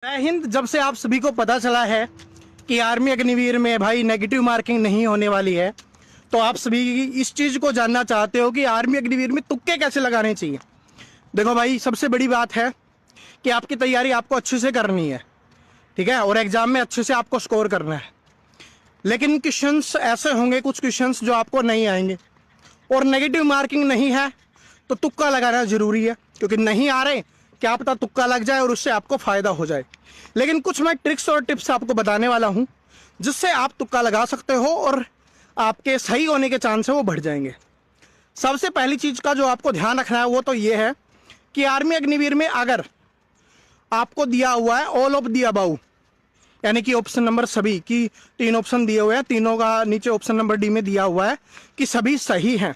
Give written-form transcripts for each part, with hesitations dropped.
जय हिंद। जब से आप सभी को पता चला है कि आर्मी अग्निवीर में भाई नेगेटिव मार्किंग नहीं होने वाली है, तो आप सभी इस चीज़ को जानना चाहते हो कि आर्मी अग्निवीर में तुक्के कैसे लगाने चाहिए। देखो भाई, सबसे बड़ी बात है कि आपकी तैयारी आपको अच्छे से करनी है, ठीक है, और एग्जाम में अच्छे से आपको स्कोर करना है। लेकिन क्वेश्चंस ऐसे होंगे, कुछ क्वेश्चंस जो आपको नहीं आएंगे, और नेगेटिव मार्किंग नहीं है तो तुक्का लगाना जरूरी है, क्योंकि नहीं आ रहे क्या पता तुक्का लग जाए और उससे आपको फायदा हो जाए। लेकिन कुछ मैं ट्रिक्स और टिप्स आपको बताने वाला हूं जिससे आप तुक्का लगा सकते हो और आपके सही होने के चांस है वो बढ़ जाएंगे। सबसे पहली चीज का जो आपको ध्यान रखना है वो तो ये है कि आर्मी अग्निवीर में अगर आपको दिया हुआ है ऑल ऑफ दी अबाउ, यानी कि ऑप्शन नंबर सभी की 3 ऑप्शन दिए हुए हैं, तीनों का नीचे ऑप्शन नंबर डी में दिया हुआ है कि सभी सही हैं,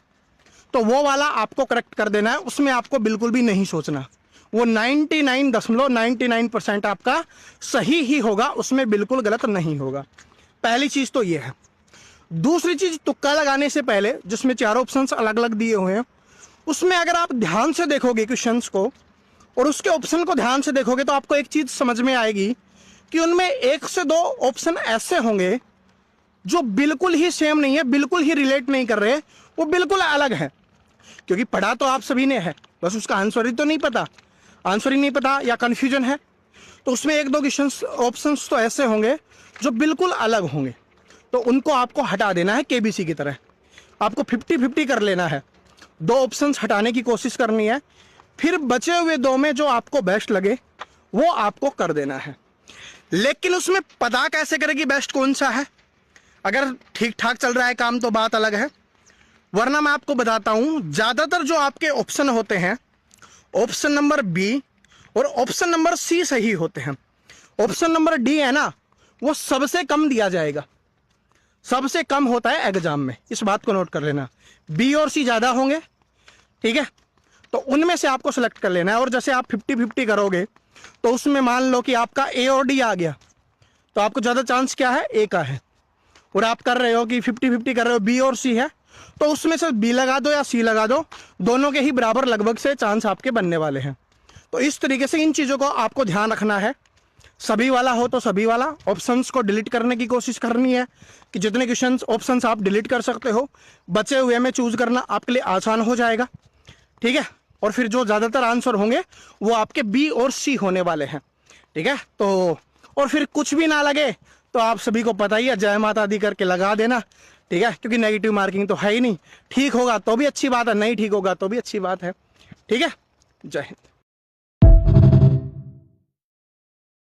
तो वो वाला आपको करेक्ट कर देना है। उसमें आपको बिल्कुल भी नहीं सोचना, वो 99.99% आपका सही ही होगा, उसमें बिल्कुल गलत नहीं होगा। पहली चीज तो ये है। दूसरी चीज, तुक्का लगाने से पहले जिसमें 4 ऑप्शंस अलग अलग दिए हुए हैं, उसमें अगर आप ध्यान से देखोगे क्वेश्चंस को और उसके ऑप्शन को ध्यान से देखोगे तो आपको एक चीज समझ में आएगी कि उनमें 1 से 2 ऑप्शन ऐसे होंगे जो बिल्कुल ही सेम नहीं है, बिल्कुल ही रिलेट नहीं कर रहे, वो बिल्कुल अलग है। क्योंकि पढ़ा तो आप सभी ने है, बस उसका आंसर ही तो नहीं पता, आंसर ही नहीं पता या कंफ्यूजन है, तो उसमें 1-2 क्वेश्चंस ऑप्शंस तो ऐसे होंगे जो बिल्कुल अलग होंगे, तो उनको आपको हटा देना है। केबीसी की तरह आपको 50-50 कर लेना है, 2 ऑप्शंस हटाने की कोशिश करनी है, फिर बचे हुए 2 में जो आपको बेस्ट लगे वो आपको कर देना है। लेकिन उसमें पता कैसे करें कि बेस्ट कौन सा है? अगर ठीक ठाक चल रहा है काम तो बात अलग है, वरना मैं आपको बताता हूं, ज्यादातर जो आपके ऑप्शन होते हैं ऑप्शन नंबर बी और ऑप्शन नंबर सी सही होते हैं। ऑप्शन नंबर डी है ना, वो सबसे कम दिया जाएगा, सबसे कम होता है एग्जाम में, इस बात को नोट कर लेना। बी और सी ज्यादा होंगे, ठीक है, तो उनमें से आपको सिलेक्ट कर लेना है। और जैसे आप 50-50 करोगे तो उसमें मान लो कि आपका ए और डी आ गया, तो आपको ज्यादा चांस क्या है? ए का है। और आप कर रहे हो कि 50-50 कर रहे हो, बी और सी है, तो उसमें से बी लगा दो या सी लगा दो, दोनों के ही बराबर लगभग से चांस आपके बनने वाले हैं। तो इस तरीके से इन चीज़ों को आपको ध्यान रखना है। सभी वाला हो तो सभी वाला, ऑप्शंस को डिलीट करने की कोशिश करनी है कि जितने क्वेश्चंस ऑप्शंस आप डिलीट कर सकते हो, बचे हुए में चूज करना आपके लिए आसान हो जाएगा, ठीक है। और फिर जो ज़्यादातर आंसर होंगे वो आपके बी और सी होने वाले हैं, ठीक है। तो और फिर कुछ भी ना लगे तो आप सभी को पता ही है, जय माता दी करके लगा देना, ठीक है, क्योंकि नेगेटिव मार्किंग तो है ही नहीं। ठीक होगा तो भी अच्छी बात है, नहीं ठीक होगा तो भी अच्छी बात है, ठीक है। जय हिंद।